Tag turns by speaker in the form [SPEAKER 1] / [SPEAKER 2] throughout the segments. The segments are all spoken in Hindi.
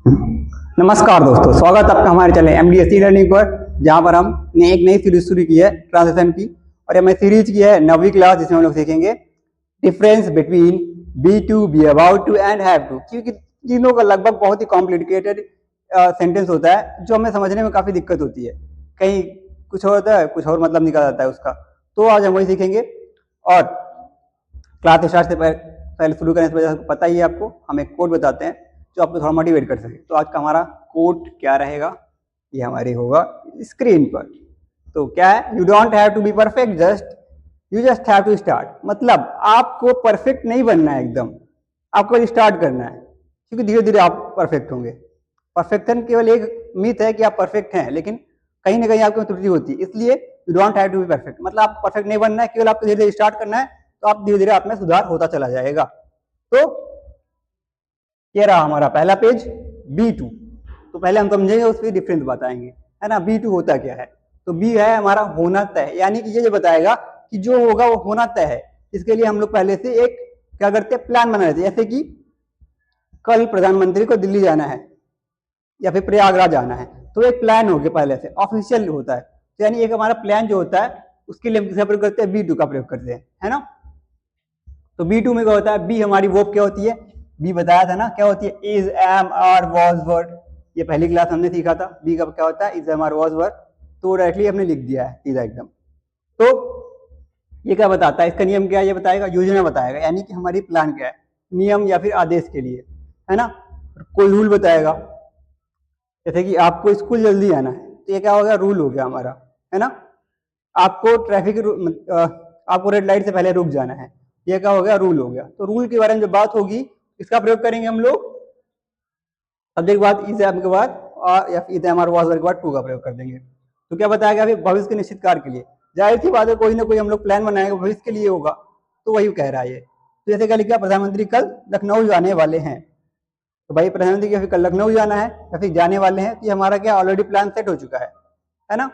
[SPEAKER 1] नमस्कार दोस्तों, स्वागत है आपका हमारे चैनल MDSC लर्निंग पर, जहां पर हमने एक नई सीरीज शुरू की है ट्रांजिशन की। और ये हमें सीरीज की है 9वीं क्लास, जिसमें हम लोग सीखेंगे difference between be to, be about to and have to. क्योंकि तीनों का लगभग बहुत ही कॉम्प्लिकेटेड सेंटेंस होता है, जो हमें समझने में काफी दिक्कत होती है। कहीं कुछ और होता है, कुछ और मतलब निकल जाता है उसका। तो आज हम वही सीखेंगे। और क्लास स्टार्ट से पहले शुरू करने से पहले पता ही है आपको, हम एक कोड बताते हैं जो आपको थोड़ा मोटिवेट कर सके। तो आज का हमारा कोड क्या रहेगा, ये हमारी होगा स्क्रीन पर। तो क्या है, you don't have to be perfect, you just have to start. मतलब आपको परफेक्ट नहीं बनना है एकदम, आपको स्टार्ट करना है, क्योंकि धीरे धीरे आप परफेक्ट होंगे। परफेक्शन केवल एक मिथ है कि आप परफेक्ट हैं, लेकिन कहीं ना कहीं आपको त्रुटि होती है। इसलिए you don't have to be perfect, मतलब आपको परफेक्ट नहीं बनना है, केवल आपको धीरे धीरे स्टार्ट करना है। तो आप धीरे धीरे आप में सुधार होता चला जाएगा। तो ये रहा हमारा पहला पेज B2। तो पहले हम समझेंगे, उसके डिफरेंस बताएंगे, है ना। B2 होता क्या है? तो B है हमारा होना तय, यानी कि ये बताएगा कि जो होगा वो होना तय है। इसके लिए हम लोग पहले से एक क्या करते हैं, प्लान बना लेते हैं। जैसे कि कल प्रधानमंत्री को दिल्ली जाना है या फिर प्रयागराज जाना है, तो एक प्लान हो गया पहले से, ऑफिशियल होता है। तो यानी एक हमारा प्लान जो होता है, उसके लिए हम किसका प्रयोग करते हैं, B2 का प्रयोग करते हैं, है ना। तो B2 में क्या होता है, बी हमारी वर्ब क्या होती है, बी बताया था ना क्या होती है, is, am, are, was, word. ये पहली क्लास हमने सीखा था। बी का क्या होता है, is, am, are, was, word. तो डायरेक्टली हमने लिख दिया है सीधा एकदम। तो ये क्या बताता है, इसका नियम क्या है, ये बताएगा, योजना बताएगा, यानी कि हमारी प्लान क्या है, नियम या फिर आदेश के लिए, है ना। कोई रूल बताएगा, जैसे कि आपको स्कूल जल्दी आना है, तो ये क्या हो गया, रूल हो गया हमारा, है ना। आपको आपको रेड लाइट से पहले रुक जाना है, ये क्या हो गया, रूल हो गया। तो रूल के बारे में जब बात होगी, इसका प्रयोग करेंगे हम लोग सब्जेक्ट के बाद, इज, एम के बाद, और या फिर एम, आर, वाज के बाद टू का प्रयोग कर देंगे। तो क्या बताया गया, भविष्य के निश्चित कार्य के लिए। जाहिर सी बात है, कोई ना कोई हम लोग प्लान बनाएंगे भविष्य के लिए होगा, तो वही कह रहा है ये। तो जैसे क्या लिखा, प्रधानमंत्री कल लखनऊ जाने वाले हैं। तो भाई प्रधानमंत्री या फिर कल लखनऊ जाना है या फिर जाने वाले हैं, तो ये हमारा क्या ऑलरेडी प्लान सेट हो चुका है ना।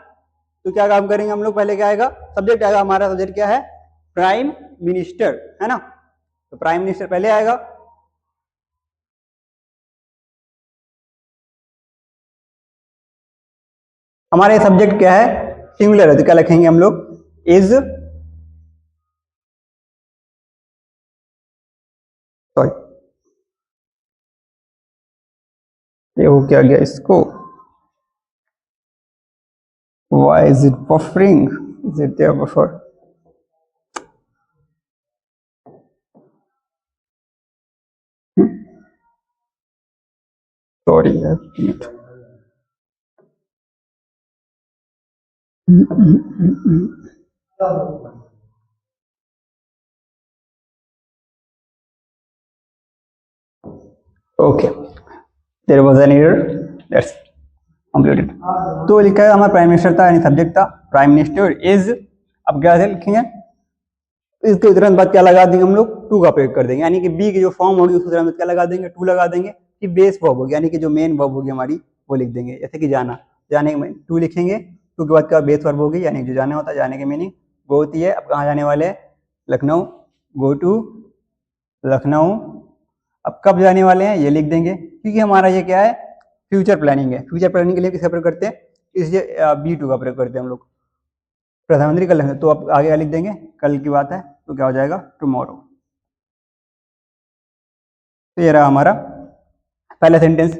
[SPEAKER 1] तो क्या काम करेंगे हम लोग, पहले क्या आएगा, सब्जेक्ट आएगा हमारा, सब्जेक्ट क्या है, प्राइम मिनिस्टर, है ना। तो प्राइम मिनिस्टर पहले आएगा। हमारे सब्जेक्ट क्या है, सिंगुलर है, तो क्या लिखेंगे हम लोग, इज, सॉरी ये हो क्या गया इसको, why is it buffering, is it there buffer, sorry okay, there was an error, that's completed। तो लिखा है हमारा प्राइम मिनिस्टर था, यानी सब्जेक्ट था प्राइम मिनिस्टर इज। अब क्या लिखेंगे, इसके तुरंत बाद क्या लगा देंगे हम लोग, टू का प्रयोग कर देंगे, यानी कि बी की जो फॉर्म होगी उसके तुरंत क्या लगा देंगे, टू लगा देंगे। कि बेस वर्ब होगी, यानी कि जो मेन वर्ब होगी हमारी, वो लिख देंगे। जैसे कि जाना, जाने के टू लिखेंगे, टू के बाद क्या बेस वर्ब होगी, यानी जो जाना होता है, जाने की मीनिंग वो होती है। अब कहाँ जाने वाले हैं, लखनऊ, गो टू लखनऊ। अब कब जाने वाले हैं ये लिख देंगे, क्योंकि हमारा ये क्या है, फ्यूचर प्लानिंग है। फ्यूचर प्लानिंग के लिए किसका प्रयोग करते हैं, इसलिए B2 का प्रयोग करते हैं हम लोग। प्रधानमंत्री कल है, तो अब आगे लिख देंगे, कल की बात है, तो क्या हो जाएगा, टुमारो। तो ये रहा हमारा पहला सेंटेंस,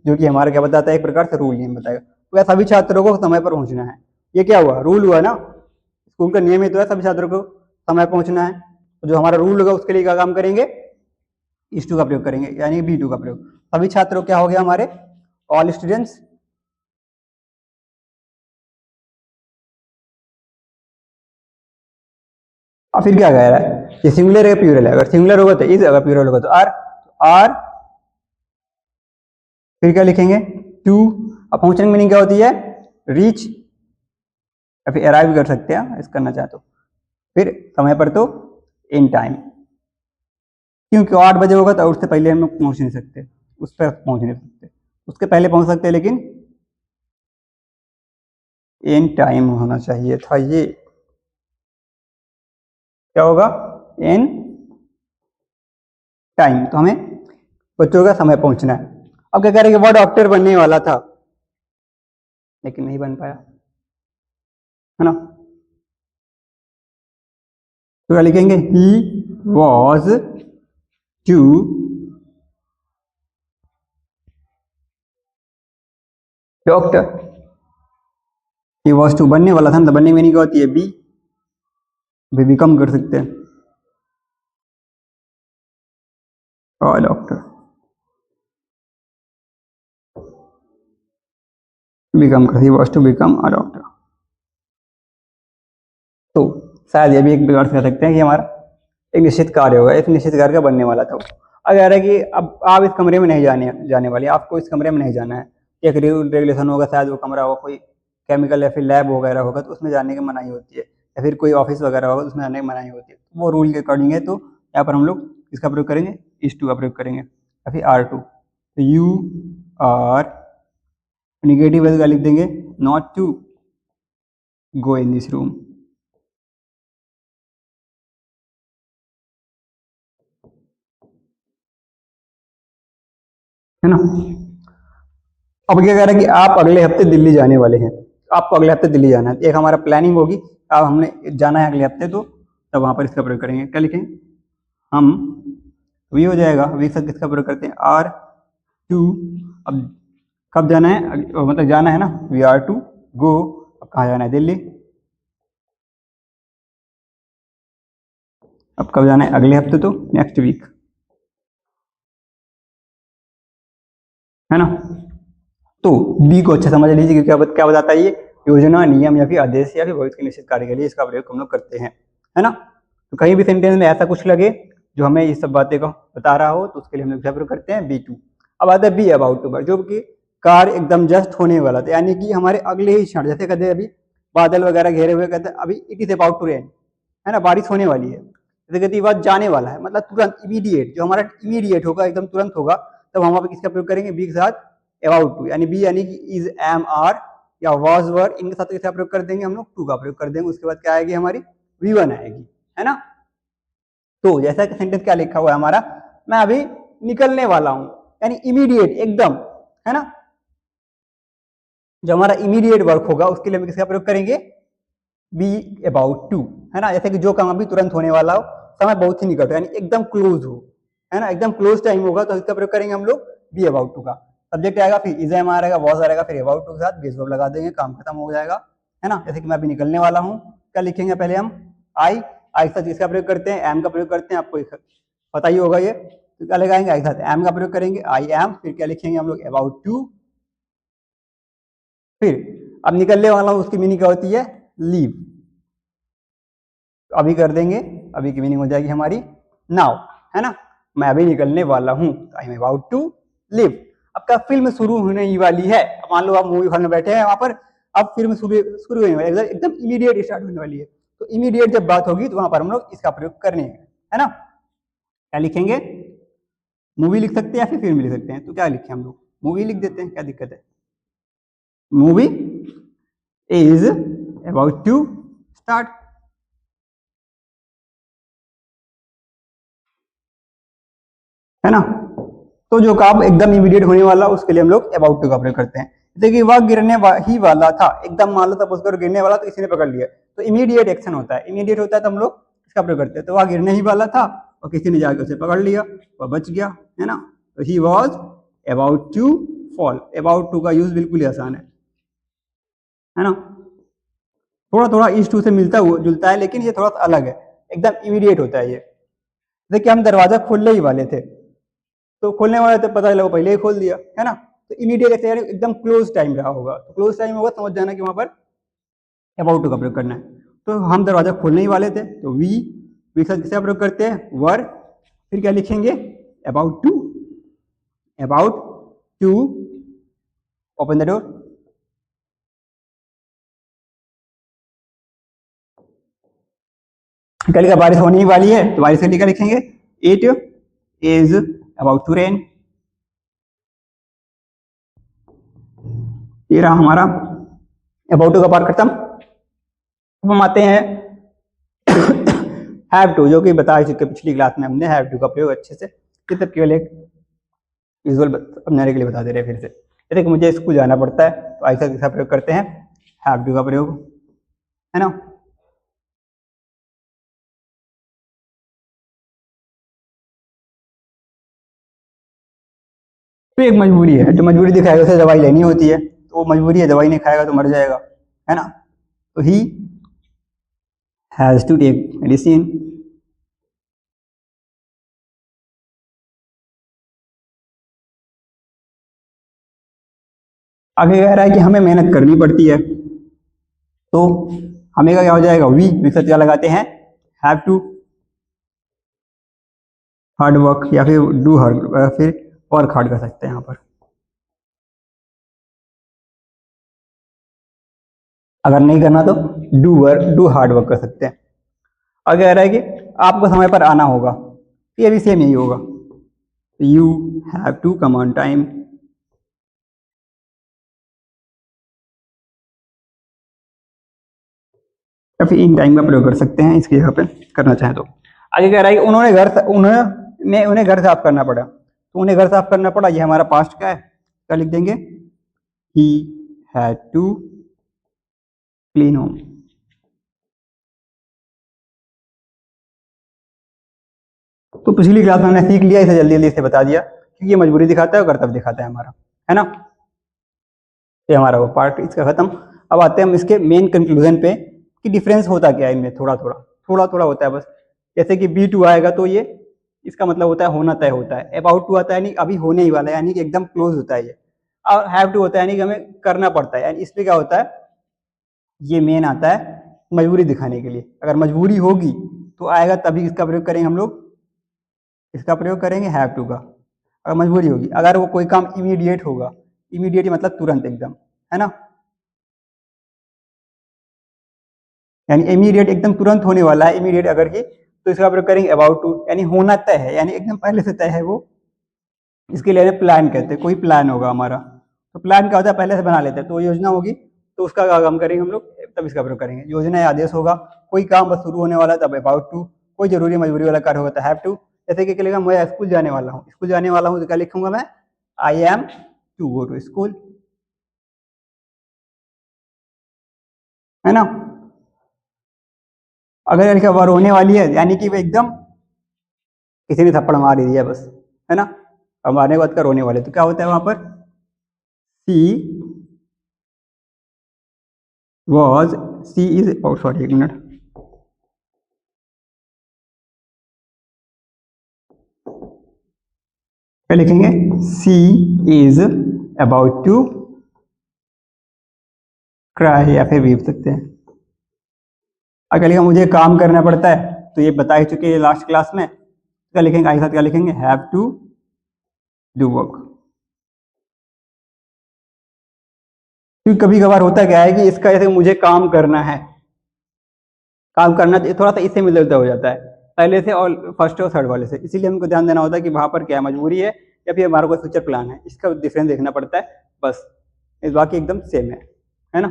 [SPEAKER 1] जो कि हमारा क्या बताता है, एक प्रकार से रूल नहीं बताएगा। तो सभी छात्रों को समय पर पहुंचना है, ये क्या हुआ, रूल हुआ ना। स्कूल का नियम ही तो है, सभी छात्रों को समय पहुंचना है। तो जो हमारा रूल होगा उसके लिए क्या काम करेंगे, इस टू का प्रयोग करेंगे, यानी B2 का प्रयोग। सभी छात्रों क्या हो गया हमारे, ऑल स्टूडेंट्स। और फिर क्या कह रहा है, ये सिंगुलर है प्लूरल है, अगर सिंगुलर होगा तो इज, अगर प्लूरल होगा तो आर। फिर क्या लिखेंगे, टू। अब पहुंचने की मीनिंग क्या होती है, रीच, या फिर अराइव कर सकते हैं इस करना चाहे तो। फिर समय पर तो इन टाइम, क्योंकि 8 बजे होगा तो उससे पहले हम लोग पहुंच नहीं सकते, उस पर पहुंच नहीं सकते, उसके पहले पहुंच सकते हैं, लेकिन इन टाइम होना चाहिए था। ये क्या होगा, इन टाइम। तो हमें बच्चों का समय पहुंचना है। अब क्या करेंगे, वो डॉक्टर बनने वाला था लेकिन नहीं बन पाया, है ना। तो क्या लिखेंगे, he was to doctor, he was to बनने वाला था ना, तो बनने में नहीं क्या होती है, बी, बिकम कर सकते हैं, और डॉक्टर बिकम कर, he was to become a doctor. तो शायद ये भी एक प्रकार से कह सकते हैं कि हमारा एक निश्चित कार्य होगा, एक निश्चित कार्य का बनने वाला था वो। अगर है कि अब आप इस कमरे में नहीं जाने वाले, आपको इस कमरे में नहीं जाना है, एक रेगुलेशन होगा, शायद वो कमरा होगा कोई केमिकल या फिर लैब वगैरह होगा तो उसमें जाने की मनाही होती है, या फिर कोई ऑफिस वगैरह होगा तो उसमें जाने की मनाही होती है, वो रूल के अकॉर्डिंग है। तो यहाँ पर हम लोग इसका प्रयोग करेंगे, इस टू का प्रयोग करेंगे, या फिर आर टू, तो यू आर निगेटिव का लिख देंगे, not to go in this room, है ना। अब क्या कह रहा है कि आप अगले हफ्ते दिल्ली जाने वाले हैं, आपको अगले हफ्ते दिल्ली जाना है, एक हमारा प्लानिंग होगी, अब हमने जाना है अगले हफ्ते, तो तब वहां पर इसका प्रयोग करेंगे, क्या लिखेंगे हम, वी हो जाएगा, वी से किसका प्रयोग करते हैं, आर टू। अब कब जाना है, मतलब जाना है ना, वी आर टू गो, अब कहाँ जाना है, दिल्ली। अब कब जाना है, अगले हफ्ते, तो नेक्स्ट वीक, है ना। तो बी को अच्छा समझ लीजिए, क्योंकि अब क्या बताता है ये, योजना, नियम या फिर आदेश या फिर भविष्य के निश्चित कार्य के लिए इसका प्रयोग हम लोग करते हैं, है ना। तो कहीं भी सेंटेंस में ऐसा कुछ लगे जो हमें इस सब बातें को बता रहा हो तो उसके लिए हम लोग क्या प्रयोग करते हैं, बी टू। अब आता है बी अबाउट टू, जो कि कार्य एकदम जस्ट होने वाला था, यानी कि हमारे अगले ही क्षण, जैसे कहते हैं अभी बादल वगैरह घेरे हुए, कहते हैं अभी it is about to rain, है ना, बारिश होने वाली है, जैसे कहती बात जाने वाला है, मतलब तुरंत, इमीडिएट, जो हमारा इमीडिएट होगा, एकदम तुरंत होगा, तब हम वहां पर किसका प्रयोग करेंगे, बी के साथ अबाउट टू, यानी बी यानी कि इज, एम, आर या वाज, वर, इनके साथ किसका प्रयोग कर देंगे हम लोग, टू का प्रयोग कर देंगे, उसके बाद क्या आएगी हमारी, वी वन आएगी, है ना। तो जैसा कि सेंटेंस क्या लिखा हुआ है हमारा, मैं अभी निकलने वाला हूं, यानी इमीडिएट, एकदम, है ना। जो हमारा इमीडिएट वर्क होगा उसके लिए हम किसका प्रयोग करेंगे, बी अबाउट टू, है ना। जैसे कि जो काम अभी तुरंत होने वाला हो, समय बहुत ही निकट हो, यानी एकदम क्लोज हो, है ना, एकदम क्लोज टाइम होगा, तो इसका प्रयोग करेंगे हम लोग बी अबाउट टू का। सब्जेक्ट आएगा, फिर इज एम आएगा, वॉज आएगा, फिर अबाउट टू के साथ बेस वर्ब लगा देंगे, काम खत्म हो जाएगा, है ना। जैसे कि मैं अभी निकलने वाला हूँ, क्या लिखेंगे पहले हम, आई, आई के साथ इसका प्रयोग करते हैं, एम का प्रयोग करते हैं, आपको पता ही होगा ये, तो क्या लगाएंगे, आई के साथ एम का प्रयोग करेंगे, आई एम, फिर क्या लिखेंगे हम लोग, अबाउट टू, फिर अब निकलने वाला हूं उसकी मीनिंग क्या होती है, लीव, अभी कर देंगे, अभी की मीनिंग हो जाएगी हमारी नाउ, है ना, मैं अभी निकलने वाला हूं, I am about to leave. अब क्या फिल्म शुरू होने ही वाली है, अब मान लो आप मूवी हॉल में बैठे हैं वहां पर, अब फिल्म शुरू होने वाली है, एकदम इमीडिएट स्टार्ट होने वाली है, तो इमीडिएट जब बात होगी तो वहां पर हम लोग इसका प्रयोग करने है ना। क्या लिखेंगे, मूवी लिख सकते हैं या फिर फिल्म लिख सकते हैं, तो क्या लिखे हम लोग, मूवी लिख देते हैं, क्या दिक्कत है, movie is about to start, है ना। तो जो काम एकदम इमीडिएट होने वाला उसके लिए हम लोग अबाउट टू का प्रयोग करते हैं, जैसे कि वह गिरने ही वाला था, एकदम मान लो सपोज करो गिरने वाला, तो किसी ने पकड़ लिया, तो इमीडिएट एक्शन होता है, इमीडिएट होता है तो हम लोग इसका प्रयोग करते हैं, तो वह गिरने ही वाला था और किसी ने जाकर उसे पकड़ लिया, वह बच गया, है ना। तो he was about to fall, about to का यूज बिल्कुल ही आसान है ना। थोड़ा थोड़ा इस टू से मिलता हुआ जुलता है, लेकिन ये थोड़ा सा अलग है, एकदम इमीडिएट होता है ये। देखिए हम दरवाजा खोलने ही वाले थे, तो खोलने वाले थे, पता चला पहले ही खोल दिया, है ना। तो इमीडिएट एकदम क्लोज टाइम रहा होगा, तो क्लोज टाइम होगा, समझ जाना कि वहां पर अबाउट टू का प्रयोग करना है। तो हम दरवाजा खोलने ही वाले थे, तो वी का किसका प्रयोग करते हैं, वर, फिर क्या लिखेंगे, about to, about to open the door, कल का बारिश होने ही वाली है, तो बारिश के लिए क्या लिखेंगे, it is about to rain. ये रहा हमारा अबाउट टू का पार्ट खत्म। अब हम आते हैं हैव टू, जो कि बता चुके पिछली क्लास में हमने हैव टू का प्रयोग अच्छे से, ये सब केवल एक विजुअल समझाने के लिए बता दे रहे हैं फिर से। जैसे कि मुझे स्कूल जाना पड़ता है तो ऐसा कैसा प्रयोग करते हैं, हैव टू का प्रयोग, है ना। तो एक मजबूरी है, जो मजबूरी दिखाएगा उसे दवाई लेनी होती है, तो वो मजबूरी है, दवाई नहीं खाएगा तो मर जाएगा, है ना। तो he has to take medicine. आगे कह रहा है कि हमें मेहनत करनी पड़ती है, तो हमें का क्या हो जाएगा, वी विकल्प क्या लगाते हैं, हैव टू, हार्ड वर्क, या फिर डू हार्ड, फिर वर्क हार्ड कर सकते हैं यहाँ पर। अगर नहीं करना तो do work, do hard work कर सकते हैं। आगे कह रहा है कि आपको समय पर आना होगा, तो ये भी सेम यही होगा, you have to come on time. या फिर इन टाइम का प्रयोग कर सकते हैं इसकी जगह पे करना चाहें तो। आगे कह रहा है कि उन्हें घर साफ करना पड़ा, तो उन्हें घर साफ करना पड़ा, ये हमारा पास्ट का है, क्या लिख देंगे, he had to clean home. तो पिछली क्लास में हमने सीख लिया, इसे जल्दी जल्दी से बता दिया, क्योंकि ये मजबूरी दिखाता है और कर्तव्य दिखाता है हमारा, है ना। ये हमारा वो पार्ट इसका खत्म। अब आते हैं हम इसके मेन कंक्लूजन पे कि डिफरेंस होता क्या है इनमें, थोड़ा थोड़ा होता है बस। जैसे कि बी टू आएगा तो ये इसका मतलब होता है होना तय होता है, अबाउट टू आता है यानी अभी होने ही वाला है, यानी कि एकदम क्लोज होता है ये। और हैव टू होता है यानी कि हमें करना पड़ता है, यानी इसमें क्या होता है, ये मेन आता है मजबूरी दिखाने के लिए। अगर मजबूरी होगी तो आएगा तभी इसका प्रयोग करेंगे हम लोग, इसका प्रयोग करेंगे हैव टू का। अगर मजबूरी होगी, अगर वो कोई काम इमीडिएट होगा, इमीडिएट मतलब तुरंत एकदम, है ना, यानी इमीडिएट एकदम तुरंत होने वाला है, इमीडिएट अगर की, तो इसका प्रयोग करेंगे अबाउट टू, यानी होना तय है, यानी एकदम पहले से तय है वो। इसके लिए प्लान कहते हैं, कोई प्लान होगा हमारा, तो प्लान क्या होता है, पहले से बना लेते हैं, तो योजना होगी, तो उसका काम करेंगे हम लोग, तब इसका प्रयोग करेंगे। योजना या आदेश होगा, कोई काम बस शुरू होने वाला है तब अबाउट टू, कोई जरूरी मजबूरी वाला कार्य होगा तो हैव टू। जैसे कि लिखा मैं स्कूल जाने वाला हूँ, स्कूल जाने वाला हूँ तो क्या लिखूंगा मैं, I am to go to school, है ना। अगर लिखा वह रोने वाली है, यानी कि वो एकदम किसी ने थप्पड़ मार ही दिया बस, है ना, अब मारने के बाद का रोने वाले, तो क्या होता है वहां पर, सी वॉज, सी इज, सॉरी एक मिनट, क्या लिखेंगे, सी इज अबाउट टू क्राई, या फिर वीप सकते हैं। अगर लिखा मुझे काम करना पड़ता है, तो ये बता ही चुके हैं लास्ट क्लास में, क्या लिखेंगे आगे साथ, क्या लिखेंगे, हैव टू डू वर्क। क्योंकि कभी कभार होता क्या है कि इसका जैसे मुझे काम करना है, काम करना थोड़ा सा इससे मिलता हो जाता है पहले से और फर्स्ट और थर्ड वाले से, इसीलिए हमको ध्यान देना होता है कि वहां पर क्या मजबूरी है या फिर हमारा कोई फ्यूचर प्लान है, इसका डिफरेंस देखना पड़ता है बस। इस बाकी एकदम सेम है ना।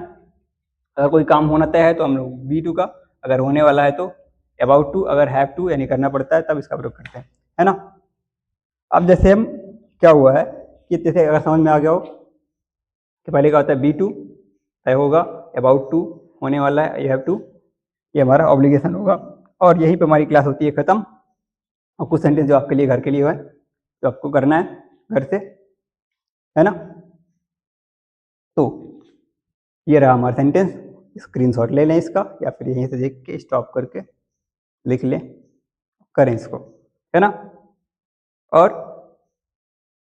[SPEAKER 1] अगर कोई काम होना तय है तो हम लोग बी टू का, अगर होने वाला है तो अबाउट टू, अगर हैव टू यानी करना पड़ता है तब इसका प्रयोग करते हैं, है ना। अब जैसे हम क्या हुआ है कि जैसे अगर समझ में आ गया हो कि पहले का होता है बी टू तय होगा, अबाउट टू होने वाला है, यू हैव टू ये हमारा ऑब्लिगेशन होगा, और यहीं पे हमारी क्लास होती है खत्म। और कुछ सेंटेंस जो आपके लिए घर के लिए है जो आपको करना है घर से, है ना। तो ये रहा हमारा सेंटेंस, स्क्रीनशॉट ले लें इसका, या फिर यहीं से देख के स्टॉप करके लिख लें, करें इसको, है ना। और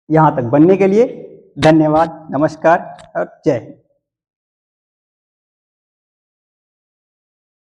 [SPEAKER 1] यहाँ तक बनने के लिए धन्यवाद, नमस्कार और जय हिंद।